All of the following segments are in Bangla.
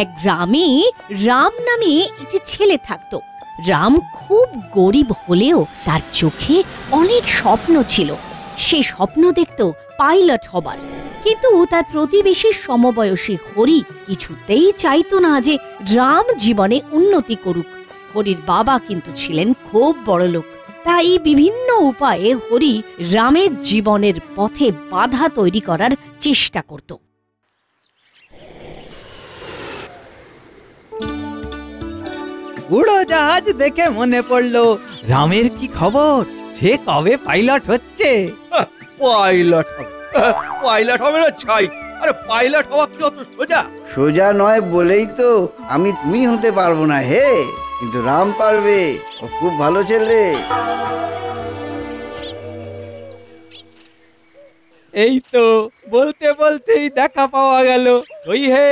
এক গ্রামে রাম নামে একটি ছেলে থাকতো। রাম খুব গরিব হলেও তার চোখে অনেক স্বপ্ন ছিল। সে স্বপ্ন দেখত পাইলট হবার, কিন্তু তার প্রতিবেশী সমবয়সী হরি কিছুতেই চাইতো না যে রাম জীবনে উন্নতি করুক। হরির বাবা কিন্তু ছিলেন খুব বড়লোক, তাই বিভিন্ন উপায়ে হরি রামের জীবনের পথে বাধা তৈরি করার চেষ্টা করত। উড়োজাহাজ দেখে মনে পড়লো রামের কি খবর, সে কবে পাইলট হচ্ছে? পাইলট হবে? পাইলট হবে না ছাই। আরে পাইলট হওয়া কি অত সোজা? সোজা নয় বলেই তো আমি তুমি হতে পারবো না হে, কিন্তু রাম পারবে, ও খুব ভালো ছেলে। এই তো বলতে বলতেই দেখা পাওয়া গেল। ওই হে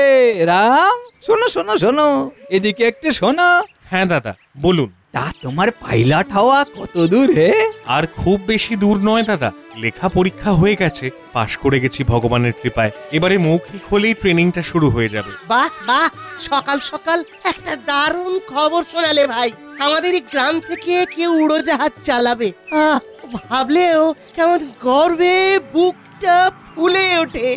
রাম, শোনো শোনো শোনো, এদিকে একটু শোনো। হ্যাঁ দাদা বলুন। তা তোমার পাইলট হওয়া কত দূর হে? আর খুব বেশি দূর নয় দাদা, লেখা পরীক্ষা হয়ে গেছে, পাশ করে গেছি ভগবানের কৃপায়। এবারে মৌখিক হলেই ট্রেনিংটা শুরু হয়ে যাবে। বাহ বাহ, সকাল সকাল একটা দারুণ খবর শোনালে ভাই। আমাদের এই গ্রাম থেকে কেউ উড়োজাহাজ চালাবে, ভাবলেও কেমন গর্বে বুকটা ফুলে ওঠে।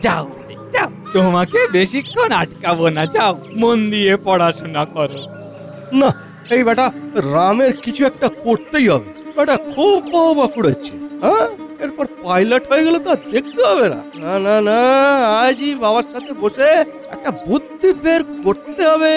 যাও যাও, তোমাকে বেশিক্ষণ আটকাবো না, যাও মন দিয়ে পড়াশোনা করো। না, এই বেটা রামের কিছু একটা করতেই হবে। বেটা খুব বাবা করেছে, হ্যাঁ? এরপর পাইলট হয়ে গেলে তো আর দেখতে হবে না। না না না, আজই বাবার সাথে বসে একটা বুদ্ধি বের করতে হবে।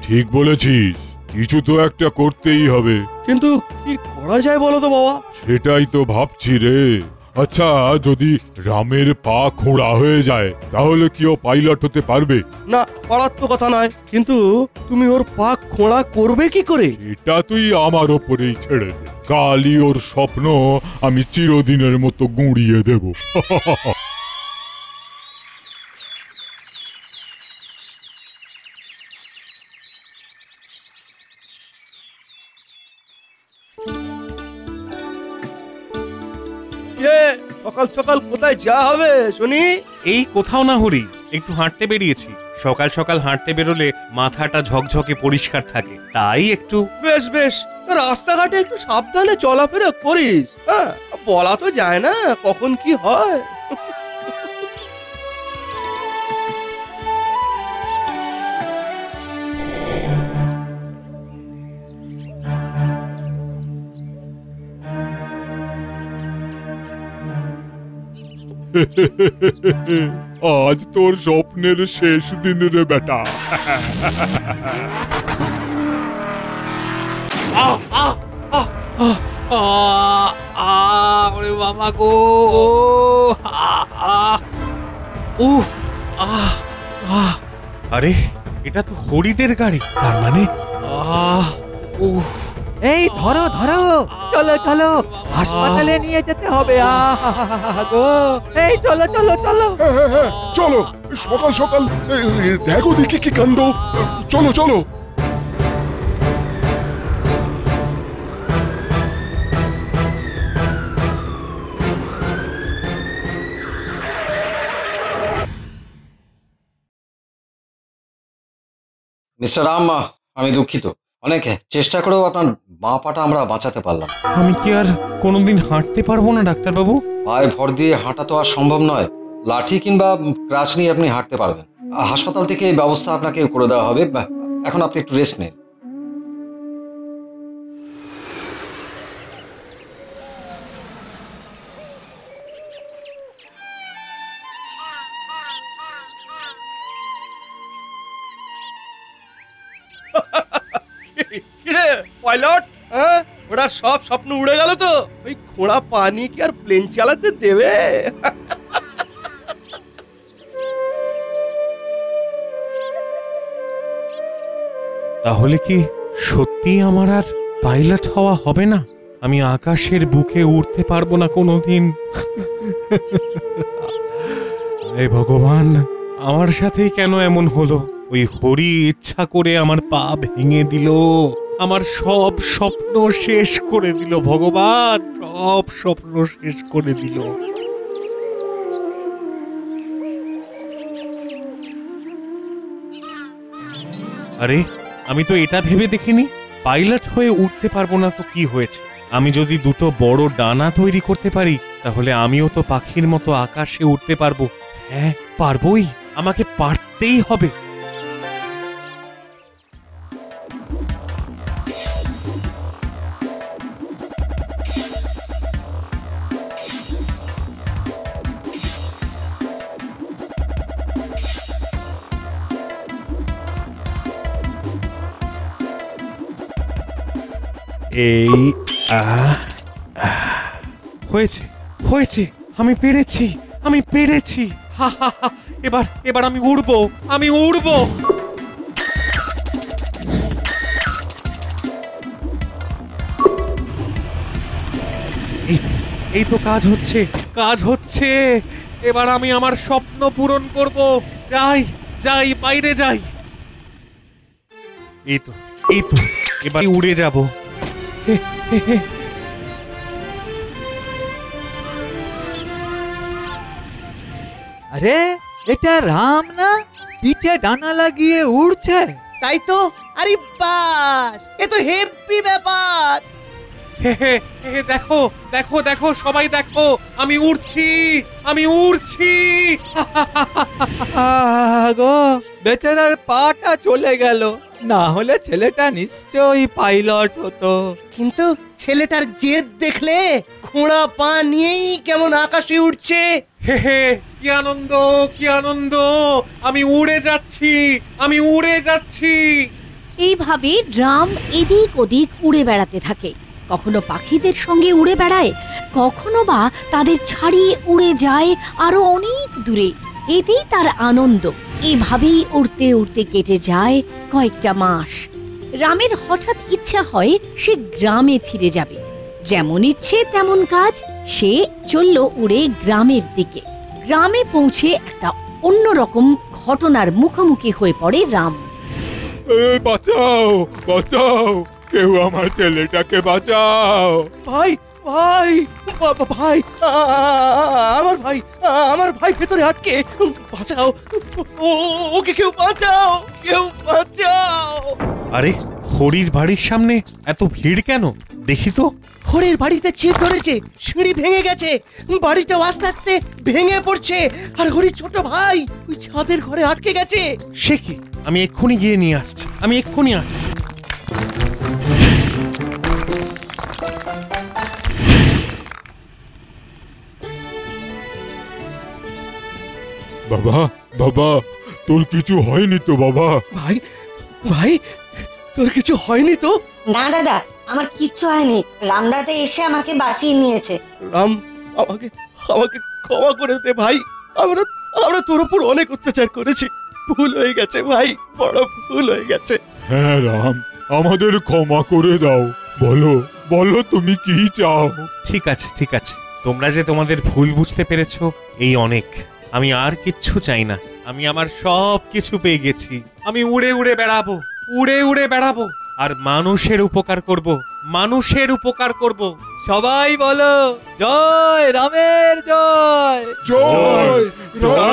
ঠিক বলেছিস, কিছু তো একটা করতেই হবে। কিন্তু কি করা যায় বলো তো বাবা? সেটাই তো ভাবছি রে। আচ্ছা, যদি রামের পা খোঁড়া হয়ে যায় তাহলে কি ও পাইলট হতে পারবে? না, পারার তো কথা নয়, কিন্তু তুমি ওর পা খোঁড়া করবে কি করে? এটা তুই আমার ওপরেই ছেড়ে দে। কালই ওর স্বপ্ন আমি চিরদিনের মতো গুঁড়িয়ে দেব। সকাল সকাল কোথায় যাওয়া হবে শুনি? এই কোথাও না হরি, একটু হাঁটতে বেরিয়েছি। সকাল সকাল হাঁটতে বেরোলে মাথাটা ঝকঝকে পরিষ্কার থাকে, তাই একটু। বেশ বেশ, রাস্তাঘাটে একটু সাবধানে চলাফেরা করিস। হ্যাঁ, বলা তো যায় না কখন কি হয়। আজ তোর স্বপ্নের শেষ দিন রে বেটা। ওরে বাবা গো, আরে এটা তো হরিদের গাড়ি, তার মানে এই ধরো ধরো, চলো চলো, হাসপাতালে নিয়ে যেতে হবে। গো, এই চলো চলো চলো চলো, সকাল সকাল দেখো দেখি কি কাণ্ড। চলো চলো। মিস্টার রাম, আমি দুঃখিত, অনেক চেষ্টা করেও আপনার বাঁ পাটা আমরা বাঁচাতে পারলাম। আমি কি আর কোনোদিন হাঁটতে পারবো না ডাক্তারবাবু? পায়ে ভর দিয়ে হাঁটা তো আর সম্ভব নয়, লাঠি কিংবা ক্রাচ নিয়ে আপনি হাঁটতে পারবেন। হাসপাতাল থেকে এই ব্যবস্থা আপনাকে করে দেওয়া হবে। এখন আপনি একটু রেস্ট নিন। পাইলট, হ্যাঁ, ওরা সব স্বপ্ন উড়ে গেল তো? ওই খোঁড়া পা নিয়ে কি আর প্লেন চালাতে দেবে? তাহলে কি সত্যি আমার আর পাইলট হওয়া হবে না? আমি আকাশের বুকে উড়তে পারবো না কোনোদিন? এই ভগবান, আমার সাথেই কেন এমন হলো? ওই হরি ইচ্ছা করে আমার পা ভেঙে দিল, আমার সব স্বপ্ন শেষ করে দিল। ভগবান, সব স্বপ্ন শেষ করে দিল। আরে, আমি তো এটা ভেবে দেখিনি পাইলট হয়ে উঠতে পারবো না তো কি হয়েছে? আমি যদি দুটো বড় ডানা তৈরি করতে পারি, তাহলে আমিও তো পাখির মতো আকাশে উঠতে পারবো। হ্যাঁ, পারবোই, আমাকে পারতেই হবে। এই হয়েছে, হয়েছে, আমি পেরেছি, আমি পেরেছি। হা হা হা, এবার আমি উড়বো, আমি উড়বো। এই তো কাজ হচ্ছে, কাজ হচ্ছে। এবার আমি আমার স্বপ্ন পূরণ করব। যাই যাই, বাইরে যাই। এই তো এবার উড়ে যাব। আরে, এটা রাম না? পিঠে ডানা লাগিয়ে উড়ছে। তাই তো। আরে বাস, এ তো হেভি ব্যাপার। দেখো দেখো দেখো, সবাই দেখো, আমি উড়ছি, আমি উড়ছি। গো, বেচারার পাটা চলে গেল, না হলে ছেলেটা নিশ্চয়ই পাইলট হতো। কিন্তু ছেলেটার জেদ দেখলে, খোঁড়া পা নিয়েই কেমন আকাশে উঠছে। কি আনন্দ, কি আনন্দ! আমি উড়ে যাচ্ছি, আমি উড়ে যাচ্ছি। এইভাবে রাম এদিক ওদিক উড়ে বেড়াতে থাকে। কখনো পাখিদের সঙ্গে উড়ে বেড়ায়, কখনো বা তাদের ছাড়িয়ে উড়ে যায় আরো অনেক দূরে। এতেই তার আনন্দ। এভাবেই উড়তে উড়তে কেটে যায় কয়েকটা মাস। রামের হঠাৎ ইচ্ছা হয় সে গ্রামে ফিরে যাবে। যেমন ইচ্ছে তেমন কাজ। সে চলল উড়ে গ্রামের দিকে। গ্রামে পৌঁছে একটা অন্যরকম ঘটনার মুখোমুখি হয়ে পড়ে রাম। বাঁচাও, বাঁচাও, কেউ আমার ছেলেটাকে বাঁচাও। ভাই ভাই ভাই, আমার ভাই ভেতরে আটকে, বাঁচাও, ওকে কেউ বাঁচাও, কেউ বাঁচাও। আরে, হরির বাড়ির সামনে এত ভিড় কেন? দেখি তো। হরির বাড়িতে চিড় ধরেছে, সিঁড়ি ভেঙে গেছে, বাড়িটাও আস্তে আস্তে ভেঙে পড়ছে। আর হরির ছোট ভাই ওই ছাদের ঘরে আটকে গেছে। সে কি? আমি এক্ষুনি গিয়ে নিয়ে আসছি, আমি এক্ষুনি আসছি। বাবা, বাবা, তোর কিছু হয়নি তো বাবা? ভাই ভাই, তোর কিছু হয়নি তো? না দাদা, আমার কিচ্ছু হয়নি। রামদাদা এসে আমাকে বাঁচিয়ে নিয়েছে। রাম, আমাকে আমাকে ক্ষমা করে দে ভাই। আমরা তোর উপর অনেক অত্যাচার করেছি, ভুল হয়ে গেছে ভাই, বড় ভুল হয়ে গেছে। হ্যাঁ রাম, আমাদের ক্ষমা করে দাও। বলো, বলো তুমি কি চাও? ঠিক আছে, ঠিক আছে, তোমরা যে তোমাদের ভুল বুঝতে পেরেছো, এই অনেক। আমি আর কিচ্ছু চাই না। আমি আমার সব কিছু পেয়ে গেছি। আমি উড়ে উড়ে বেড়াবো, উড়ে উড়ে বেড়াবো, আর মানুষের উপকার করব, মানুষের উপকার করব। সবাই বলো, জয় রামের জয়। জয় রাম।